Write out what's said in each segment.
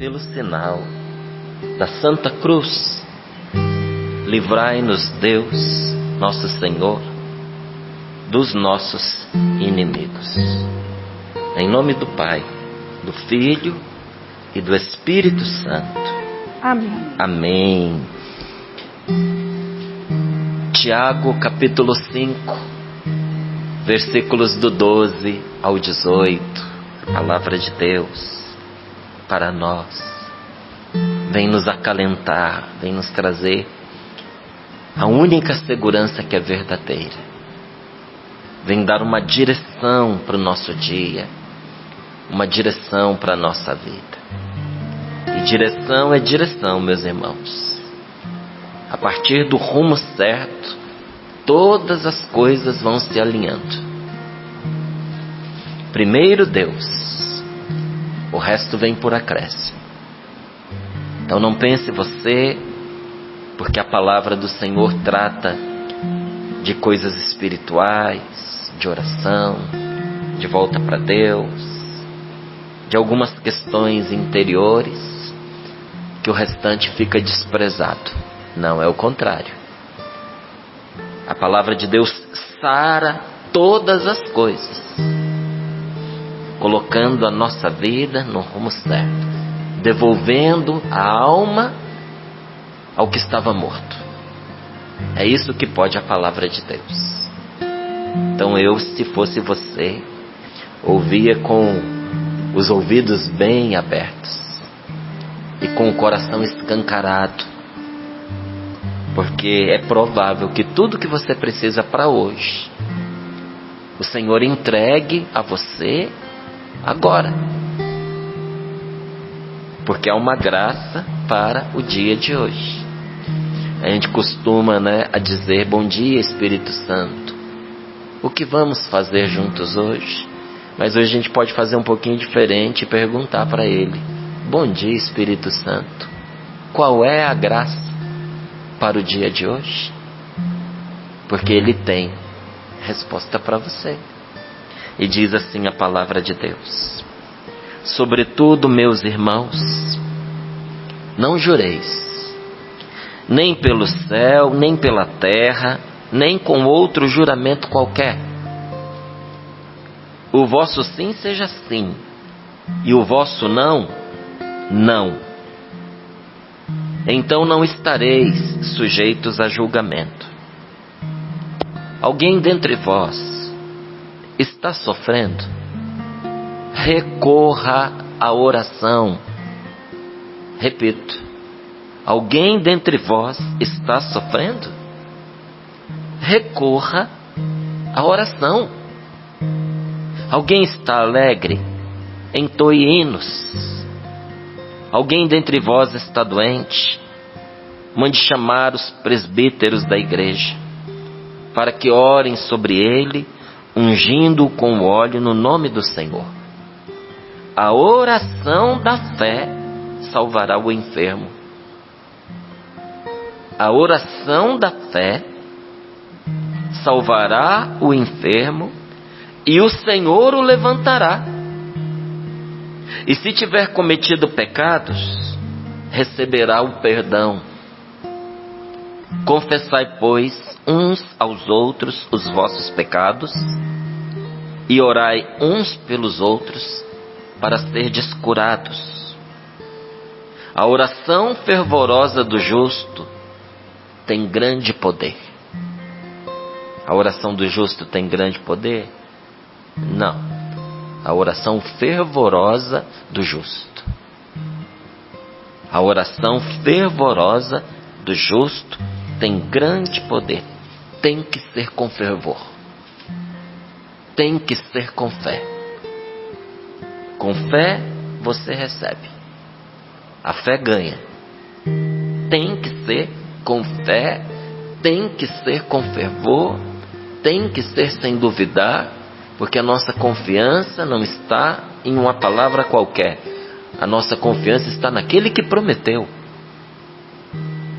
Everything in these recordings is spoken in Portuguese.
pelo sinal da Santa Cruz, livrai-nos, Deus, nosso Senhor, dos nossos inimigos. Em nome do Pai, do Filho e do Espírito Santo. Amém. Amém. Tiago, capítulo 5, versículos do 12 ao 18. Palavra de Deus para nós. Vem nos acalentar, vem nos trazer a única segurança que é verdadeira. Vem dar uma direção para o nosso dia, uma direção para a nossa vida. E direção é direção, meus irmãos. A partir do rumo certo, todas as coisas vão se alinhando. Primeiro Deus, o resto vem por acréscimo. Então não pense você, porque a palavra do Senhor trata de coisas espirituais, de oração, de volta para Deus, de algumas questões interiores, que o restante fica desprezado. Não, é o contrário. A palavra de Deus sara todas as coisas, colocando a nossa vida no rumo certo, devolvendo a alma ao que estava morto. É isso que pode a palavra de Deus. Então eu, se fosse você, ouvia com os ouvidos bem abertos e com o coração escancarado, porque é provável que tudo que você precisa para hoje, o Senhor entregue a você agora, porque há uma graça para o dia de hoje. A gente costuma, a dizer: bom dia, Espírito Santo, o que vamos fazer juntos hoje? Mas hoje a gente pode fazer um pouquinho diferente e perguntar para Ele: bom dia, Espírito Santo, qual é a graça para o dia de hoje? Porque Ele tem resposta para você. E diz assim a palavra de Deus: sobretudo, meus irmãos, não jureis, nem pelo céu, nem pela terra, nem com outro juramento qualquer. O vosso sim seja sim, e o vosso não, não. Então não estareis sujeitos a julgamento. Alguém dentre vós está sofrendo? Recorra à oração. Repito, alguém dentre vós está sofrendo? Recorra à oração. Alguém está alegre? Entoe hinos. Alguém dentre vós está doente? Mande chamar os presbíteros da igreja, para que orem sobre ele, ungindo-o com óleo no nome do Senhor. A oração da fé salvará o enfermo. A oração da fé salvará o enfermo, e o Senhor o levantará. E se tiver cometido pecados, receberá o perdão. Confessai, pois, uns aos outros os vossos pecados, e orai uns pelos outros, para serdes curados. A oração fervorosa do justo tem grande poder. A oração do justo tem grande poder? Não. A oração fervorosa do justo. A oração fervorosa do justo tem grande poder. Tem que ser com fervor. Tem que ser com fé. Com fé você recebe. A fé ganha. Tem que ser com fé, tem que ser com fervor, tem que ser sem duvidar, porque a nossa confiança não está em uma palavra qualquer. A nossa confiança está naquele que prometeu.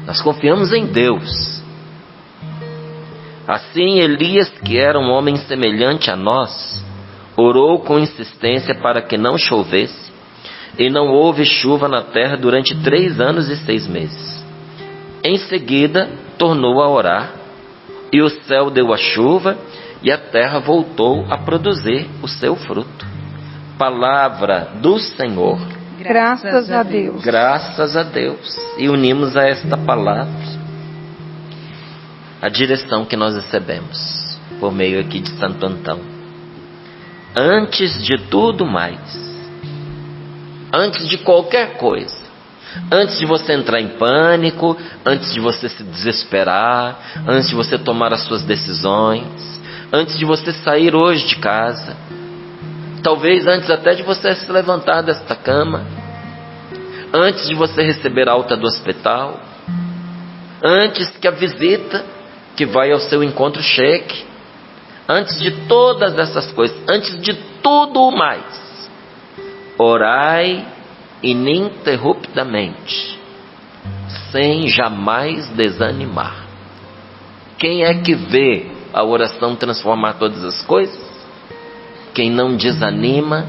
Nós confiamos em Deus. Assim, Elias, que era um homem semelhante a nós, orou com insistência para que não chovesse, e não houve chuva na terra durante 3 anos e 6 meses. Em seguida, tornou a orar, e o céu deu a chuva, e a terra voltou a produzir o seu fruto. Palavra do Senhor. Graças a Deus. Graças a Deus. E unimos a esta palavra a direção que nós recebemos por meio aqui de Santo Antão. Antes de tudo mais, antes de qualquer coisa, antes de você entrar em pânico, antes de você se desesperar, antes de você tomar as suas decisões, antes de você sair hoje de casa, talvez antes até de você se levantar desta cama, antes de você receber alta do hospital, antes que a visita que vai ao seu encontro chegue, antes de todas essas coisas, antes de tudo o mais, orai ininterruptamente, sem jamais desanimar. Quem é que vê a oração transformar todas as coisas? Quem não desanima,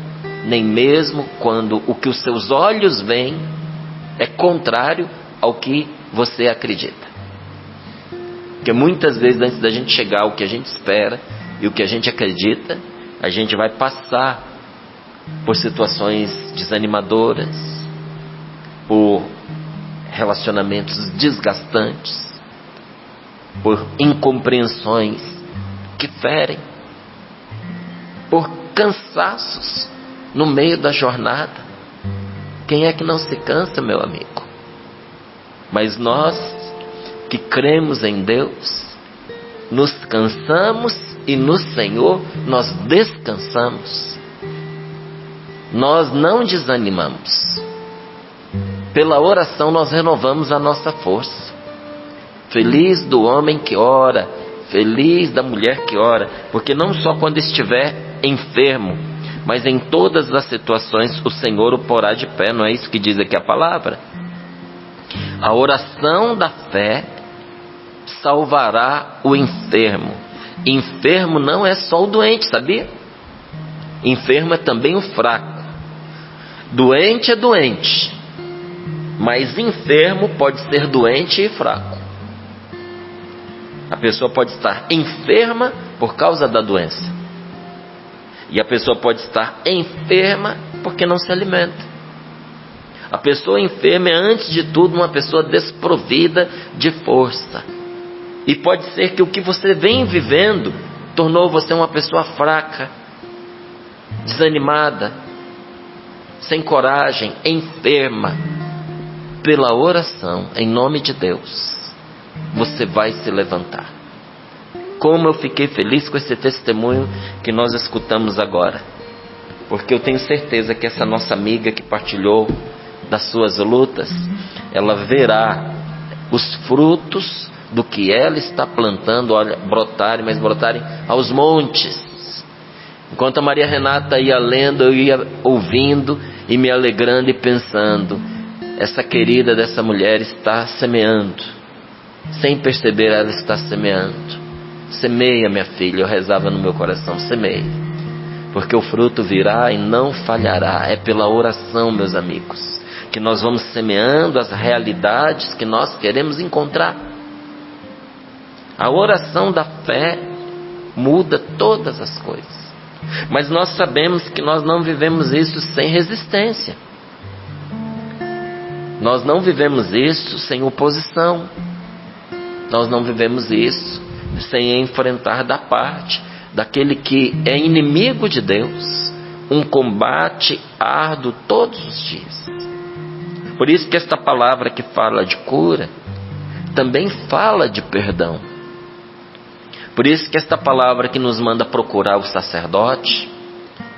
nem mesmo quando o que os seus olhos veem é contrário ao que você acredita. Porque muitas vezes, antes da gente chegar ao que a gente espera e o que a gente acredita, a gente vai passar por situações desanimadoras, por relacionamentos desgastantes, por incompreensões que ferem, por cansaços no meio da jornada. Quem é que não se cansa, meu amigo? Mas nós que cremos em Deus, nos cansamos e no Senhor nós descansamos. Nós não desanimamos. Pela oração nós renovamos a nossa força. Feliz do homem que ora, feliz da mulher que ora, porque não só quando estiver enfermo, mas em todas as situações o Senhor o porá de pé. Não é isso que diz aqui a palavra? A oração da fé salvará o enfermo. Enfermo não é só o doente, sabia? Enfermo é também o fraco. Doente é doente, mas enfermo pode ser doente e fraco. A pessoa pode estar enferma por causa da doença, e a pessoa pode estar enferma porque não se alimenta. A pessoa enferma é, antes de tudo, uma pessoa desprovida de força. E pode ser que o que você vem vivendo tornou você uma pessoa fraca, desanimada, sem coragem, enferma. Pela oração, em nome de Deus, você vai se levantar. Como eu fiquei feliz com esse testemunho que nós escutamos agora, porque eu tenho certeza que essa nossa amiga que partilhou das suas lutas, ela verá os frutos do que ela está plantando, olha, brotarem aos montes. Enquanto a Maria Renata ia lendo, eu ia ouvindo e me alegrando e pensando: essa querida dessa mulher está semeando, sem perceber ela está semeando. Semeia, minha filha, eu rezava no meu coração, semeia, porque o fruto virá e não falhará. É pela oração, meus amigos, que nós vamos semeando as realidades que nós queremos encontrar. A oração da fé muda todas as coisas, mas nós sabemos que nós não vivemos isso sem resistência. Nós não vivemos isso sem oposição. Nós não vivemos isso sem enfrentar da parte daquele que é inimigo de Deus um combate árduo todos os dias. Por isso que esta palavra que fala de cura também fala de perdão. Por isso que esta palavra que nos manda procurar o sacerdote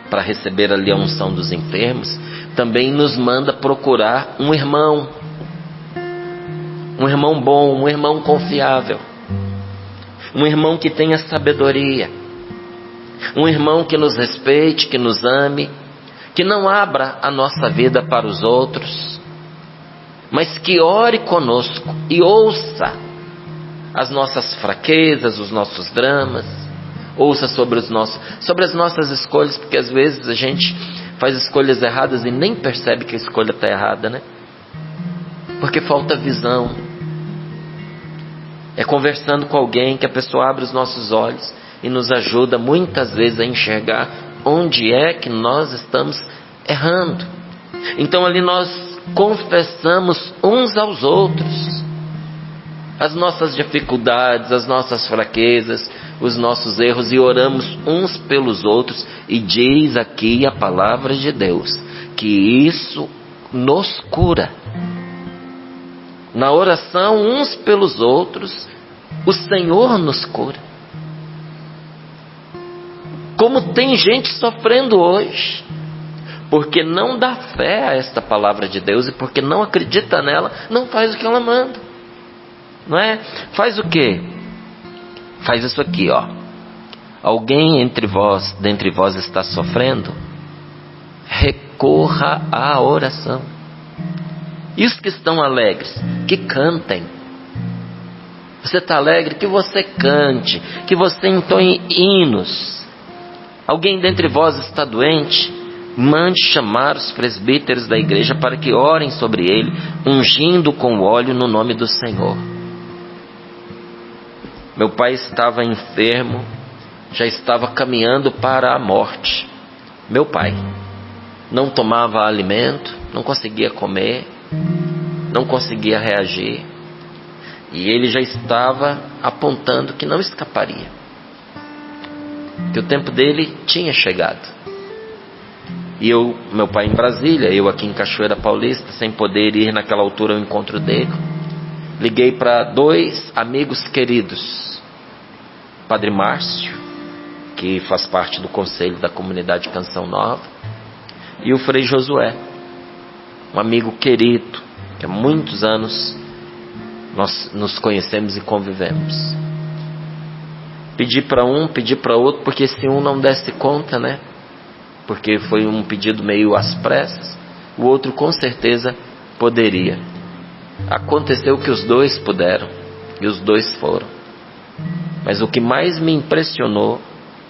para receber ali a unção dos enfermos, também nos manda procurar um irmão bom, um irmão confiável, um irmão que tenha sabedoria, um irmão que nos respeite, que nos ame, que não abra a nossa vida para os outros, mas que ore conosco e ouça as nossas fraquezas, os nossos dramas, ouça sobre as nossas escolhas, porque às vezes a gente faz escolhas erradas e nem percebe que a escolha está errada, né? Porque falta visão. É conversando com alguém que a pessoa abre os nossos olhos e nos ajuda muitas vezes a enxergar onde é que nós estamos errando. Então ali nós confessamos uns aos outros as nossas dificuldades, as nossas fraquezas, os nossos erros, e oramos uns pelos outros. E diz aqui a palavra de Deus que isso nos cura. Na oração uns pelos outros, o Senhor nos cura. Como tem gente sofrendo hoje, porque não dá fé a esta palavra de Deus e porque não acredita nela, não faz o que ela manda, não é? Faz o quê? Faz isso aqui, ó. Alguém dentre vós está sofrendo? Recorra à oração. E os que estão alegres, que cantem. Você está alegre? Que você cante, que você entoie hinos. Alguém dentre vós está doente? Mande chamar os presbíteros da igreja para que orem sobre ele, ungindo com óleo no nome do Senhor. Meu pai estava enfermo, já estava caminhando para a morte. Meu pai não tomava alimento, não conseguia comer, não conseguia reagir. E ele já estava apontando que não escaparia, que o tempo dele tinha chegado. E meu pai em Brasília, eu aqui em Cachoeira Paulista, sem poder ir naquela altura ao encontro dele, liguei para 2 amigos queridos, Padre Márcio, que faz parte do conselho da comunidade Canção Nova, e o Frei Josué, um amigo querido, que há muitos anos nós nos conhecemos e convivemos. Pedi para um, pedi para outro, porque se um não desse conta, né? Porque foi um pedido meio às pressas, o outro com certeza poderia. Aconteceu que os 2 puderam, e os 2 foram. Mas o que mais me impressionou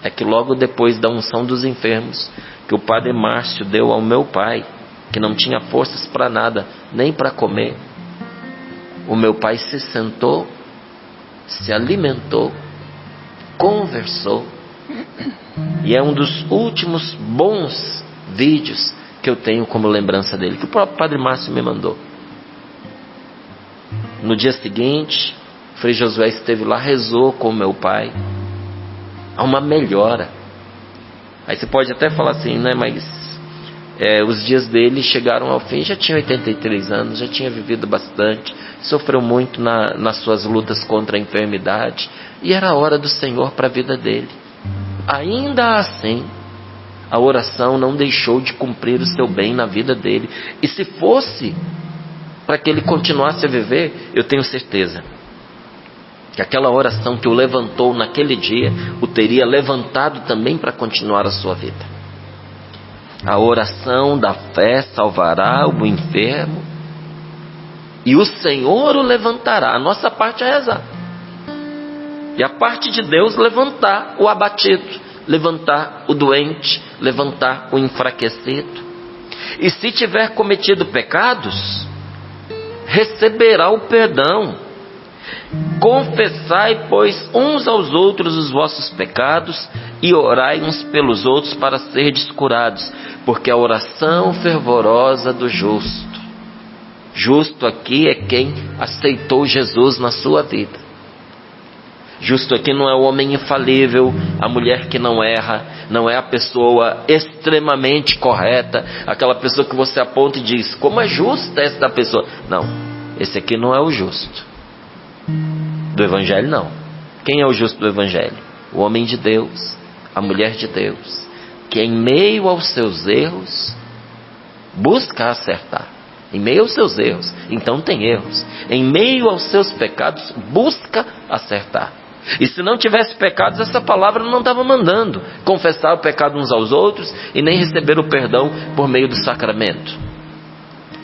é que logo depois da unção dos enfermos, que o Padre Márcio deu ao meu pai, que não tinha forças para nada, nem para comer, o meu pai se sentou, se alimentou, conversou. E é um dos últimos bons vídeos que eu tenho como lembrança dele, que o próprio Padre Márcio me mandou. No dia seguinte, Frei Josué esteve lá, rezou com o meu pai. Há uma melhora. Aí você pode até falar assim, né? Mas os dias dele chegaram ao fim. Já tinha 83 anos, já tinha vivido bastante, sofreu muito nas suas lutas contra a enfermidade, e era a hora do Senhor para a vida dele. Ainda assim, a oração não deixou de cumprir o seu bem na vida dele. E se fosse para que ele continuasse a viver, eu tenho certeza que aquela oração que o levantou naquele dia, o teria levantado também para continuar a sua vida. A oração da fé salvará o enfermo, e o Senhor o levantará. A nossa parte é rezar. E a parte de Deus, levantar o abatido, levantar o doente, levantar o enfraquecido. E se tiver cometido pecados, receberá o perdão. Confessai, pois, uns aos outros os vossos pecados, e orai uns pelos outros para serdes curados, porque a oração fervorosa do justo, justo aqui é quem aceitou Jesus na sua vida. Justo aqui não é o homem infalível, a mulher que não erra, não é a pessoa extremamente correta, aquela pessoa que você aponta e diz, como é justa esta pessoa. Não, esse aqui não é o justo do Evangelho, não. Quem é o justo do Evangelho? O homem de Deus, a mulher de Deus, que em meio aos seus erros busca acertar. Em meio aos seus erros, então tem erros. Em meio aos seus pecados, busca acertar. E se não tivesse pecados, essa palavra não estava mandando confessar o pecado uns aos outros e nem receber o perdão por meio do sacramento.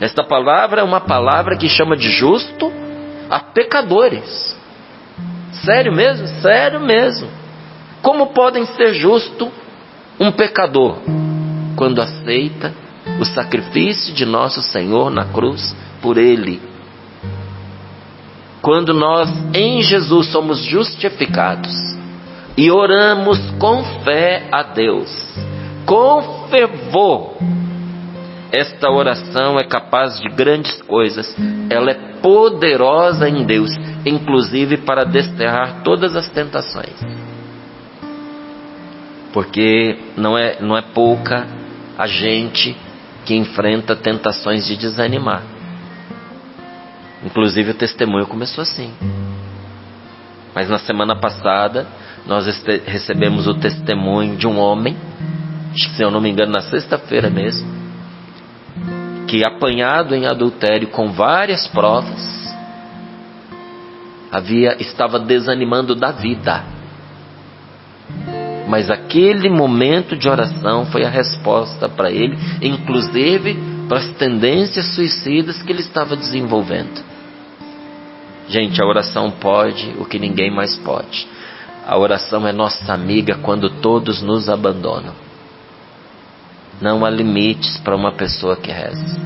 Esta palavra é uma palavra que chama de justo a pecadores. Sério mesmo? Sério mesmo. Como podem ser justo um pecador? quando aceita o sacrifício de nosso Senhor na cruz por Ele. Quando nós em Jesus somos justificados e oramos com fé a Deus, com fervor, esta oração é capaz de grandes coisas. Ela é poderosa em Deus, inclusive para desterrar todas as tentações. Porque não é pouca a gente que enfrenta tentações de desanimar. Inclusive o testemunho começou assim. Mas na semana passada nós recebemos o testemunho de um homem, se eu não me engano na sexta-feira mesmo, que apanhado em adultério com várias provas, estava desanimando da vida. Mas aquele momento de oração foi a resposta para ele, inclusive para as tendências suicidas que ele estava desenvolvendo. Gente, a oração pode o que ninguém mais pode. A oração é nossa amiga quando todos nos abandonam. Não há limites para uma pessoa que reza.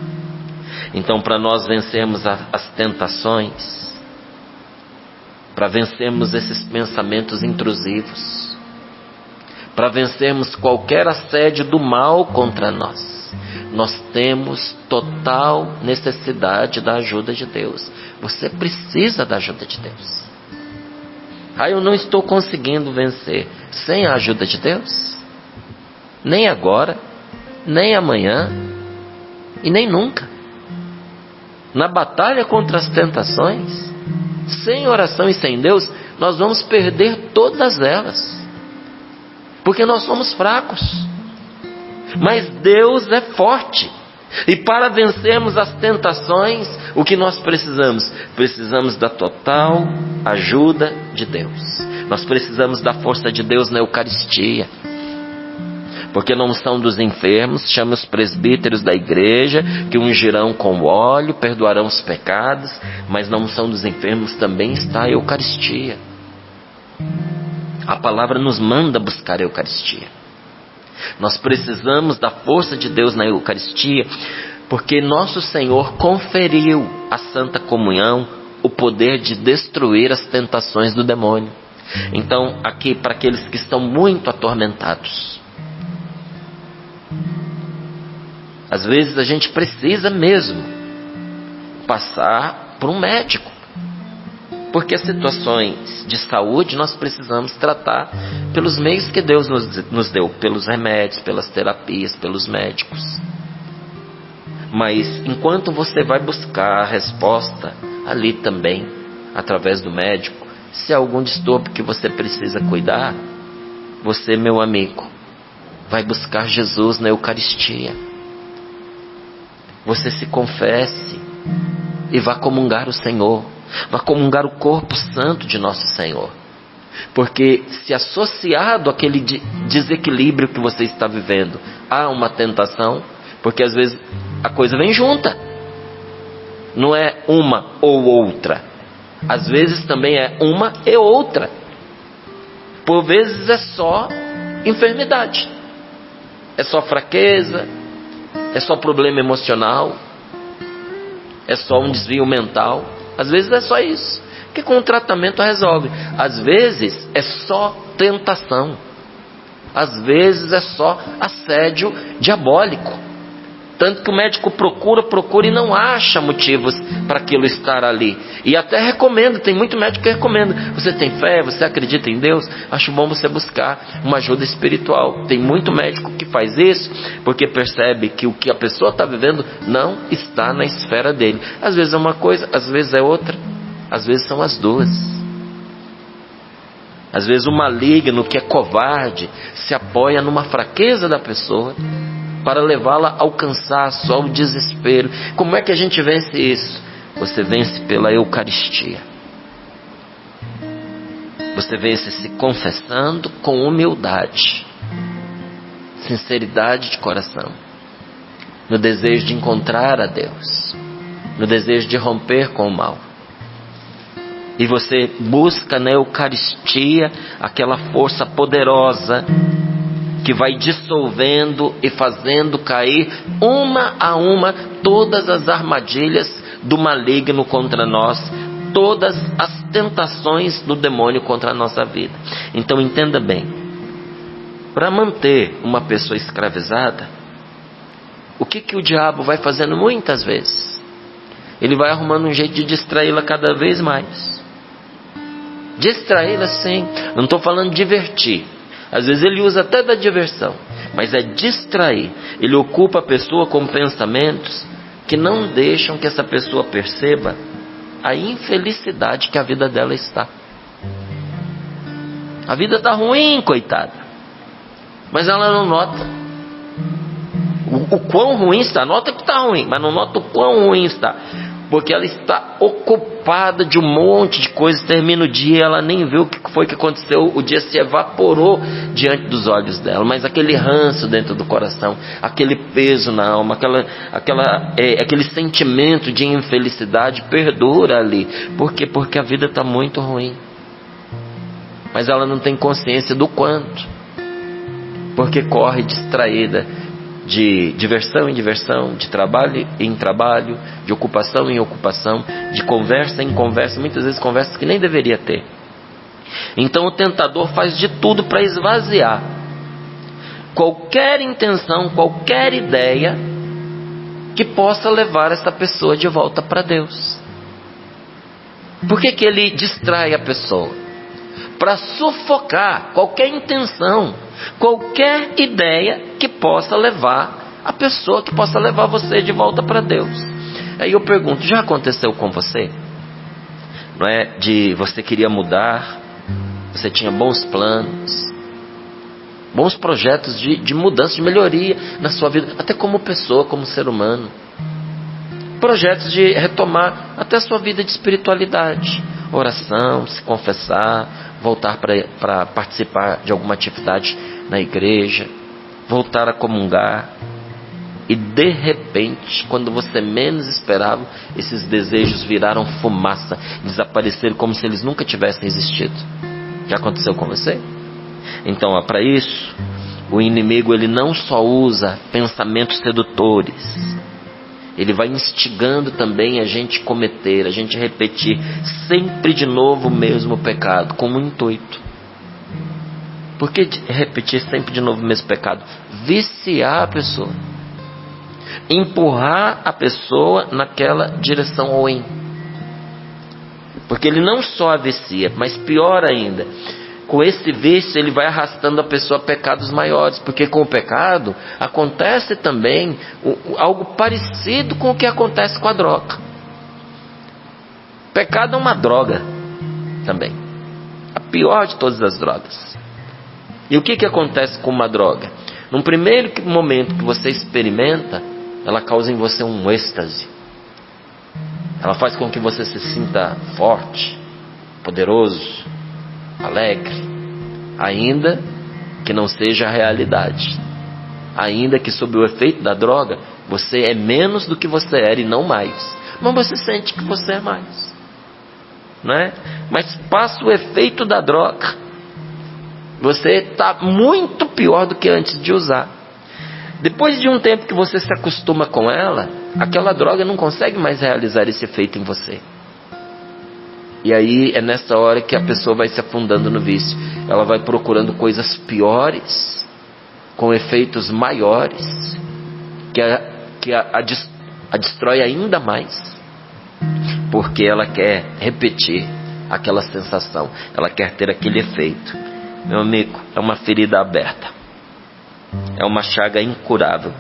Então, para nós vencermos as tentações, para vencermos esses pensamentos intrusivos, para vencermos qualquer assédio do mal contra nós, nós temos total necessidade da ajuda de Deus. Você precisa da ajuda de Deus. Eu não estou conseguindo vencer sem a ajuda de Deus? Nem agora, nem amanhã e nem nunca. Na batalha contra as tentações, sem oração e sem Deus, nós vamos perder todas elas, porque nós somos fracos. Mas Deus é forte, e para vencermos as tentações, o que nós precisamos? Precisamos da total ajuda de Deus. Nós precisamos da força de Deus na Eucaristia. Porque na unção dos enfermos, chama os presbíteros da igreja, que ungirão com óleo, perdoarão os pecados, mas na unção dos enfermos também está a Eucaristia. A palavra nos manda buscar a Eucaristia. Nós precisamos da força de Deus na Eucaristia, porque nosso Senhor conferiu à Santa Comunhão o poder de destruir as tentações do demônio. Então, aqui para aqueles que estão muito atormentados, às vezes a gente precisa mesmo passar por um médico, porque as situações de saúde nós precisamos tratar pelos meios que Deus nos deu, pelos remédios, pelas terapias, pelos médicos. Mas enquanto você vai buscar a resposta ali também, através do médico, se há algum distúrbio que você precisa cuidar, você, meu amigo, vai buscar Jesus na Eucaristia. Você se confesse e vá comungar o Senhor, vá comungar o corpo santo de nosso Senhor. Porque se associado àquele desequilíbrio que você está vivendo, há uma tentação, porque às vezes a coisa vem junta. Não é uma ou outra. Às vezes também é uma e outra. Por vezes é só enfermidade. É só fraqueza. É só problema emocional. É só um desvio mental. Às vezes é só isso, que com o tratamento resolve. Às vezes é só tentação. Às vezes é só assédio diabólico. Tanto que o médico procura e não acha motivos para aquilo estar ali. E até recomenda, tem muito médico que recomenda. Você tem fé, você acredita em Deus? Acho bom você buscar uma ajuda espiritual. Tem muito médico que faz isso, porque percebe que o que a pessoa está vivendo não está na esfera dele. Às vezes é uma coisa, às vezes é outra. Às vezes são as duas. Às vezes o maligno, que é covarde, se apoia numa fraqueza da pessoa para levá-la ao cansaço, ao desespero. Como é que a gente vence isso? Você vence pela Eucaristia. Você vence se confessando com humildade, sinceridade de coração, no desejo de encontrar a Deus, no desejo de romper com o mal. E você busca na Eucaristia aquela força poderosa que vai dissolvendo e fazendo cair uma a uma todas as armadilhas do maligno contra nós, todas as tentações do demônio contra a nossa vida. Então entenda bem, para manter uma pessoa escravizada, o que o diabo vai fazendo muitas vezes? Ele vai arrumando um jeito de distraí-la cada vez mais. Distraí-la, sim, não estou falando divertir. Às vezes ele usa até da diversão, mas é distrair. Ele ocupa a pessoa com pensamentos que não deixam que essa pessoa perceba a infelicidade que a vida dela está. A vida está ruim, coitada, mas ela não nota o quão ruim está. Nota que está ruim, mas não nota o quão ruim está, porque ela está ocupada de um monte de coisas. Termina o dia, ela nem vê o que foi que aconteceu. O dia se evaporou diante dos olhos dela, mas aquele ranço dentro do coração, aquele peso na alma, aquele sentimento de infelicidade perdura ali. Por quê? Porque a vida está muito ruim, mas ela não tem consciência do quanto, porque corre distraída de diversão em diversão, de trabalho em trabalho, de ocupação em ocupação, de conversa em conversa, muitas vezes conversas que nem deveria ter. Então o tentador faz de tudo para esvaziar qualquer intenção, qualquer ideia que possa levar essa pessoa de volta para Deus. Por que ele distrai a pessoa? Para sufocar qualquer intenção, qualquer ideia que possa levar a pessoa, que possa levar você de volta para Deus. Aí eu pergunto, já aconteceu com você? Não é? De você queria mudar, você tinha bons planos, bons projetos de mudança, de melhoria na sua vida, até como pessoa, como ser humano. Projetos de retomar até a sua vida de espiritualidade, oração, se confessar, voltar para participar de alguma atividade na igreja, voltar a comungar. E de repente, quando você menos esperava, esses desejos viraram fumaça, desapareceram como se eles nunca tivessem existido. Já aconteceu com você? Então, para isso, o inimigo ele não só usa pensamentos sedutores, ele vai instigando também a gente cometer, a gente repetir sempre de novo o mesmo pecado, com um intuito. Por que repetir sempre de novo o mesmo pecado? Viciar a pessoa, empurrar a pessoa naquela direção ruim. Porque ele não só a vicia, mas pior ainda, com esse vício ele vai arrastando a pessoa a pecados maiores, porque com o pecado acontece também algo parecido com o que acontece com a droga. Pecado é uma droga também, a pior de todas as drogas. E o que acontece com uma droga? Num primeiro momento que você experimenta, ela causa em você um êxtase, ela faz com que você se sinta forte, poderoso, alegre, ainda que não seja a realidade, ainda que sob o efeito da droga você é menos do que você era e não mais, mas você sente que você é mais, não é? Mas passa o efeito da droga, você está muito pior do que antes de usar. Depois de um tempo que você se acostuma com ela, aquela droga não consegue mais realizar esse efeito em você. E aí é nessa hora que a pessoa vai se afundando no vício. Ela vai procurando coisas piores, com efeitos maiores, que a destrói ainda mais, porque ela quer repetir aquela sensação, ela quer ter aquele efeito. Meu amigo, é uma ferida aberta, é uma chaga incurável,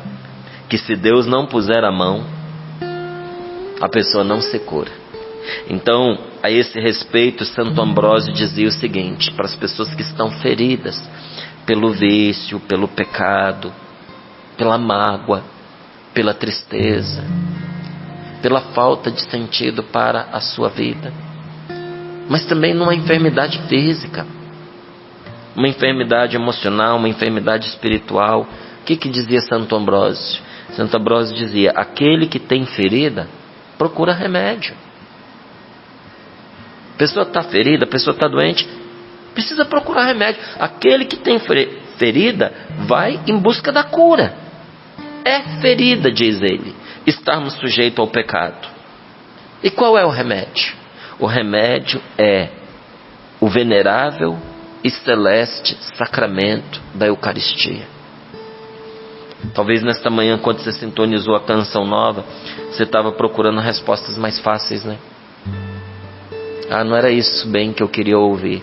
que se Deus não puser a mão, a pessoa não se cura. Então, a esse respeito, Santo Ambrósio dizia o seguinte, para as pessoas que estão feridas pelo vício, pelo pecado, pela mágoa, pela tristeza, pela falta de sentido para a sua vida, mas também numa enfermidade física, uma enfermidade emocional, uma enfermidade espiritual. O que dizia Santo Ambrósio? Santo Ambrósio dizia, aquele que tem ferida, procura remédio. A pessoa está ferida, a pessoa está doente, precisa procurar remédio. Aquele que tem ferida vai em busca da cura. É ferida, diz ele, estarmos sujeitos ao pecado. E qual é o remédio? O remédio é o venerável e celeste sacramento da Eucaristia. Talvez nesta manhã, quando você sintonizou a canção nova, você estava procurando respostas mais fáceis, né? Ah, não era isso bem que eu queria ouvir.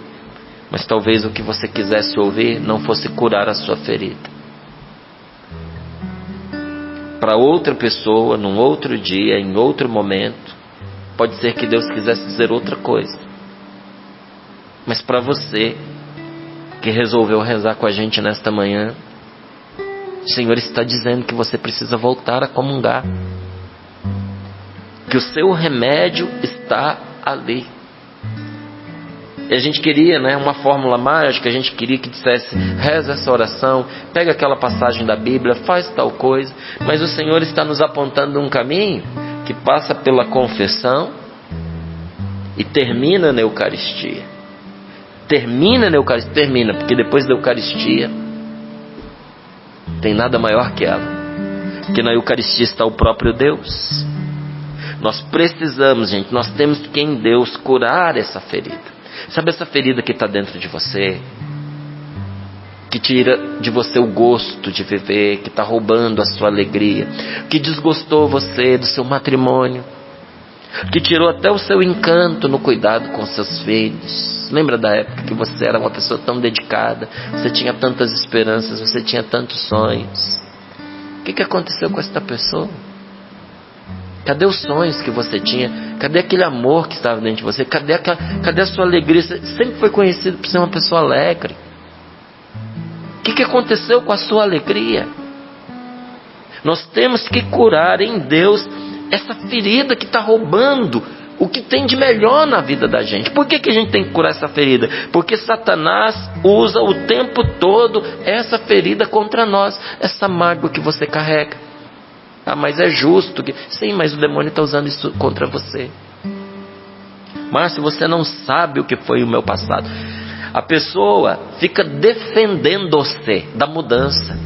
Mas talvez o que você quisesse ouvir não fosse curar a sua ferida. Para outra pessoa, num outro dia, em outro momento, pode ser que Deus quisesse dizer outra coisa. Mas para você, que resolveu rezar com a gente nesta manhã, o Senhor está dizendo que você precisa voltar a comungar. Que o seu remédio está ali. E a gente queria, né, uma fórmula mágica, a gente queria que dissesse, reza essa oração, pega aquela passagem da Bíblia, faz tal coisa. Mas o Senhor está nos apontando um caminho que passa pela confissão e termina na Eucaristia. Termina na Eucaristia, termina, porque depois da Eucaristia tem nada maior que ela. Porque na Eucaristia está o próprio Deus. Nós precisamos, gente, nós temos que em Deus curar essa ferida. Sabe essa ferida que está dentro de você? Que tira de você o gosto de viver, que está roubando a sua alegria, que desgostou você do seu matrimônio, que tirou até o seu encanto no cuidado com seus filhos. Lembra da época que você era uma pessoa tão dedicada, você tinha tantas esperanças, você tinha tantos sonhos. O que aconteceu com esta pessoa? Cadê os sonhos que você tinha? Cadê aquele amor que estava dentro de você? Cadê a sua alegria? Você sempre foi conhecido por ser uma pessoa alegre. O que aconteceu com a sua alegria? Nós temos que curar em Deus essa ferida que está roubando o que tem de melhor na vida da gente. Por que a gente tem que curar essa ferida? Porque Satanás usa o tempo todo essa ferida contra nós. Essa mágoa que você carrega. Ah, mas é justo que... Sim, mas o demônio está usando isso contra você. Márcio, você não sabe o que foi o meu passado. A pessoa fica defendendo-se da mudança.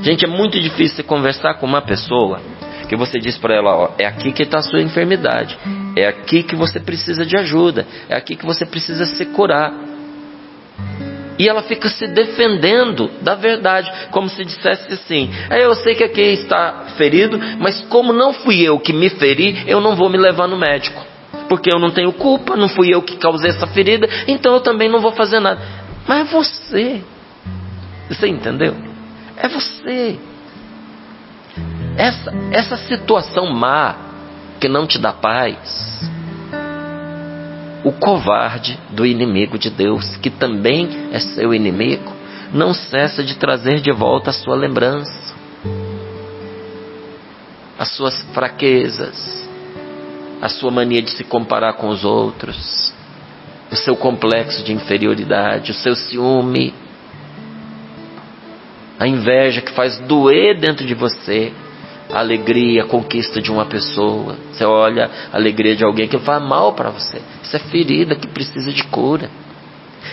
Gente, é muito difícil você conversar com uma pessoa que você diz para ela, ó, é aqui que está a sua enfermidade, é aqui que você precisa de ajuda, é aqui que você precisa se curar. E ela fica se defendendo da verdade, como se dissesse assim, eu sei que aqui está ferido, mas como não fui eu que me feri, eu não vou me levar no médico, porque eu não tenho culpa, não fui eu que causei essa ferida, então eu também não vou fazer nada. Mas é você entendeu? É você. Essa situação má que não te dá paz, o covarde do inimigo de Deus, que também é seu inimigo, não cessa de trazer de volta a sua lembrança, as suas fraquezas, a sua mania de se comparar com os outros, o seu complexo de inferioridade, o seu ciúme, a inveja que faz doer dentro de você, a alegria, a conquista de uma pessoa. Você olha a alegria de alguém que faz mal para você. Isso é ferida que precisa de cura.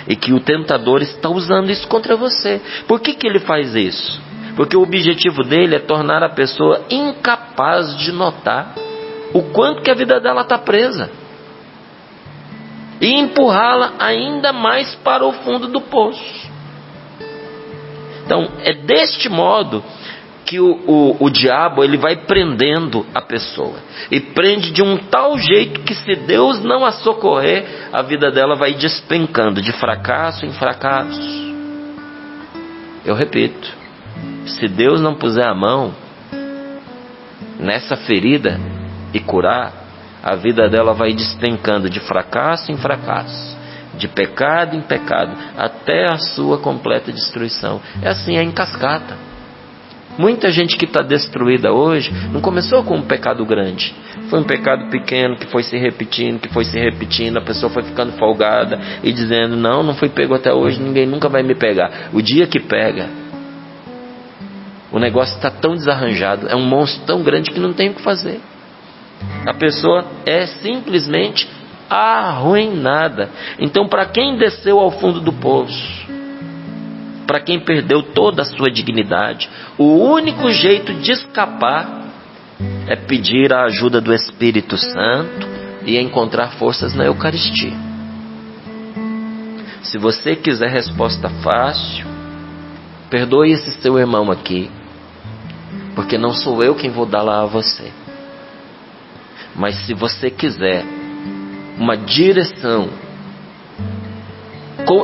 E que o tentador está usando isso contra você. Por que ele faz isso? Porque o objetivo dele é tornar a pessoa incapaz de notar o quanto que a vida dela está presa. E empurrá-la ainda mais para o fundo do poço. Então, é deste modo que o diabo ele vai prendendo a pessoa. E prende de um tal jeito que, se Deus não a socorrer, a vida dela vai despencando de fracasso em fracasso. Eu repito, se Deus não puser a mão nessa ferida e curar, a vida dela vai despencando de fracasso em fracasso, de pecado em pecado, até a sua completa destruição. É assim, é em cascata. Muita gente que está destruída hoje não começou com um pecado grande. Foi um pecado pequeno que foi se repetindo, a pessoa foi ficando folgada e dizendo, não fui pego até hoje, ninguém nunca vai me pegar. O dia que pega, o negócio está tão desarranjado, é um monstro tão grande que não tem o que fazer. A pessoa é simplesmente arruinada. Então, para quem desceu ao fundo do poço, para quem perdeu toda a sua dignidade, o único jeito de escapar é pedir a ajuda do Espírito Santo e encontrar forças na Eucaristia. Se você quiser resposta fácil, perdoe esse seu irmão aqui, porque não sou eu quem vou dar lá a você. Mas se você quiser uma direção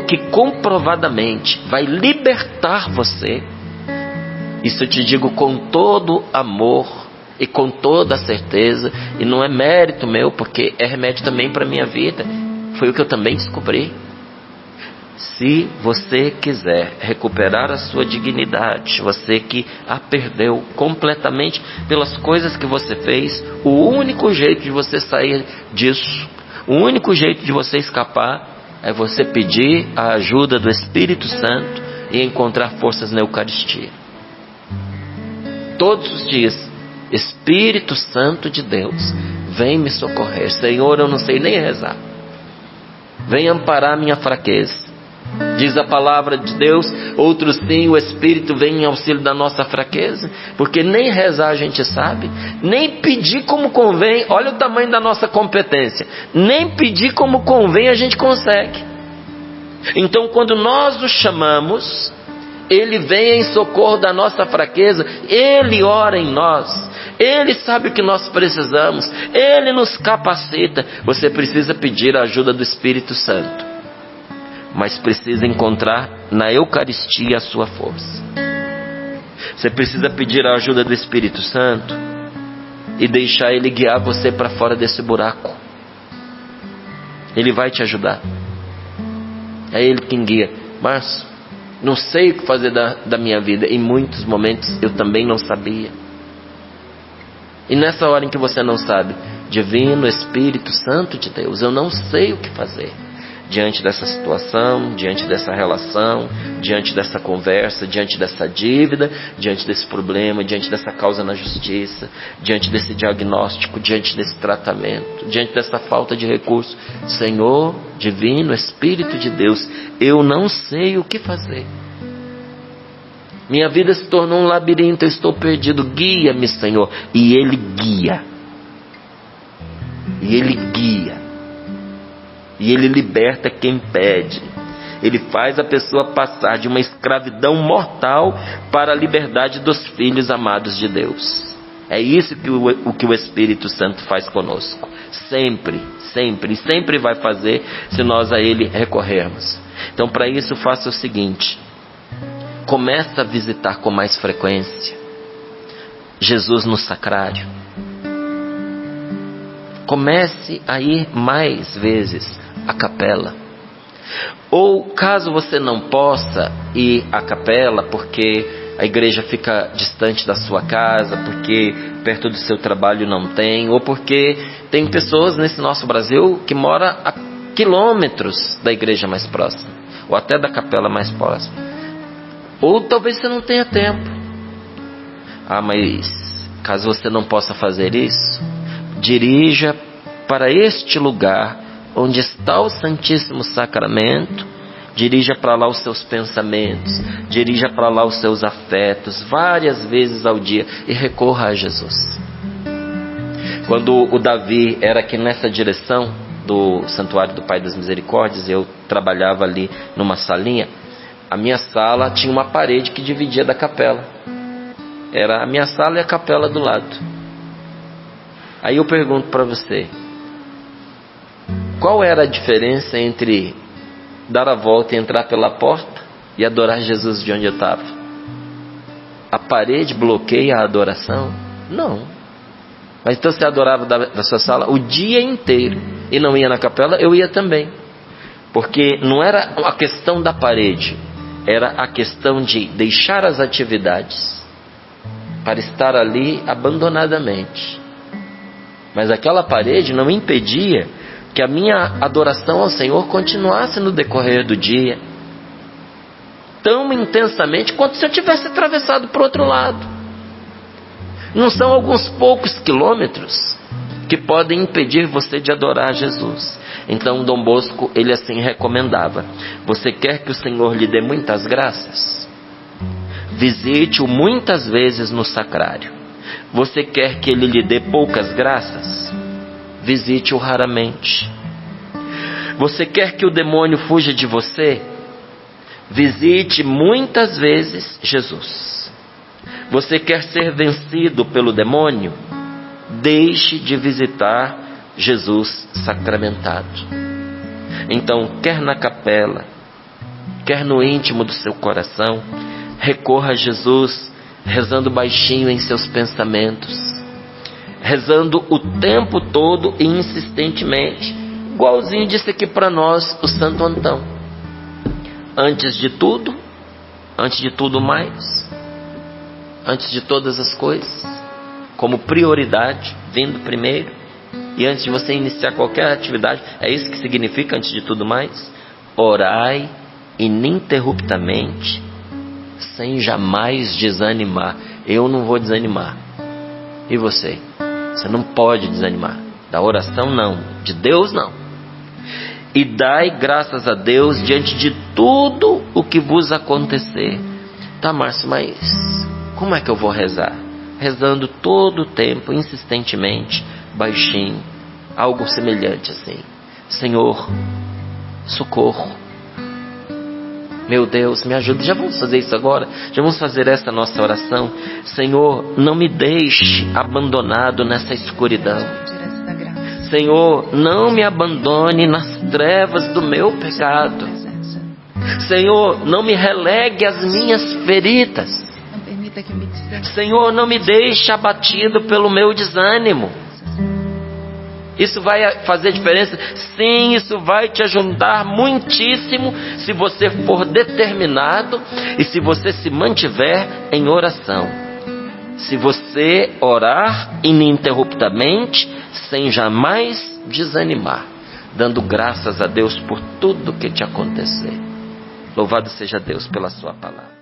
que comprovadamente vai libertar você, isso eu te digo com todo amor e com toda certeza, e não é mérito meu, porque é remédio também para a minha vida, foi o que eu também descobri. Se você quiser recuperar a sua dignidade, você que a perdeu completamente pelas coisas que você fez, o único jeito de você sair disso, o único jeito de você escapar, é você pedir a ajuda do Espírito Santo e encontrar forças na Eucaristia. Todos os dias, Espírito Santo de Deus, vem me socorrer. Senhor, eu não sei nem rezar. Vem amparar minha fraqueza. Diz a palavra de Deus, outros sim, o Espírito vem em auxílio da nossa fraqueza, porque nem rezar a gente sabe, nem pedir como convém. Olha o tamanho da nossa competência, nem pedir como convém a gente consegue. Então quando nós o chamamos, Ele vem em socorro da nossa fraqueza, Ele ora em nós, Ele sabe o que nós precisamos, Ele nos capacita. Você precisa pedir a ajuda do Espírito Santo, mas precisa encontrar na Eucaristia a sua força. Você precisa pedir a ajuda do Espírito Santo e deixar Ele guiar você para fora desse buraco. Ele vai te ajudar. É Ele quem guia. Mas não sei o que fazer da minha vida. Em muitos momentos eu também não sabia. E nessa hora em que você não sabe, Divino Espírito Santo de Deus, eu não sei o que fazer diante dessa situação, diante dessa relação, diante dessa conversa, diante dessa dívida, diante desse problema, diante dessa causa na justiça, diante desse diagnóstico, diante desse tratamento, diante dessa falta de recurso. Senhor, Divino Espírito de Deus, eu não sei o que fazer. Minha vida se tornou um labirinto, eu estou perdido, guia-me, Senhor. E Ele guia. E Ele guia. E Ele liberta quem pede. Ele faz a pessoa passar de uma escravidão mortal para a liberdade dos filhos amados de Deus. É isso que o Espírito Santo faz conosco. Sempre, sempre, e sempre vai fazer se nós a Ele recorrermos. Então, para isso, faça o seguinte: começa a visitar com mais frequência Jesus no sacrário. Comece a ir mais vezes à capela. Ou caso você não possa ir à capela porque a igreja fica distante da sua casa, porque perto do seu trabalho não tem, ou porque tem pessoas nesse nosso Brasil que moram a quilômetros da igreja mais próxima, ou até da capela mais próxima. Ou talvez você não tenha tempo. Mas caso você não possa fazer isso, dirija para este lugar onde está o Santíssimo Sacramento. Dirija para lá os seus pensamentos, dirija para lá os seus afetos, várias vezes ao dia, e recorra a Jesus. Quando o Davi era aqui nessa direção do Santuário do Pai das Misericórdias, eu trabalhava ali numa salinha. A minha sala tinha uma parede que dividia da capela. Era a minha sala e a capela do lado. Aí eu pergunto para você, qual era a diferença entre dar a volta e entrar pela porta e adorar Jesus de onde eu estava? A parede bloqueia a adoração? Não. Mas então você adorava da sua sala o dia inteiro e não ia na capela? Eu ia também. Porque não era a questão da parede, era a questão de deixar as atividades para estar ali abandonadamente. Mas aquela parede não impedia que a minha adoração ao Senhor continuasse no decorrer do dia, tão intensamente quanto se eu tivesse atravessado para o outro lado. Não são alguns poucos quilômetros que podem impedir você de adorar Jesus. Então Dom Bosco, ele assim recomendava: você quer que o Senhor lhe dê muitas graças? Visite-o muitas vezes no sacrário. Você quer que ele lhe dê poucas graças? Visite-o raramente. Você quer que o demônio fuja de você? Visite muitas vezes Jesus. Você quer ser vencido pelo demônio? Deixe de visitar Jesus sacramentado. Então, quer na capela, quer no íntimo do seu coração, recorra a Jesus, rezando baixinho em seus pensamentos, rezando o tempo todo e insistentemente, igualzinho disse aqui para nós o Santo Antão: antes de tudo mais, antes de todas as coisas, como prioridade, vindo primeiro, e antes de você iniciar qualquer atividade, é isso que significa antes de tudo mais: orai ininterruptamente, sem jamais desanimar. Eu não vou desanimar. E você? Você não pode desanimar. Da oração não, de Deus não. E dai graças a Deus diante de tudo o que vos acontecer. Tá, Márcio, mas como é que eu vou rezar? Rezando todo o tempo, insistentemente, baixinho, algo semelhante assim: Senhor, socorro, meu Deus, me ajuda. Já vamos fazer isso agora? Já vamos fazer essa nossa oração? Senhor, não me deixe abandonado nessa escuridão. Senhor, não me abandone nas trevas do meu pecado. Senhor, não me relegue às minhas feridas. Senhor, não me deixe abatido pelo meu desânimo. Isso vai fazer diferença? Sim, isso vai te ajudar muitíssimo se você for determinado e se você se mantiver em oração. Se você orar ininterruptamente, sem jamais desanimar, dando graças a Deus por tudo que te acontecer. Louvado seja Deus pela sua palavra.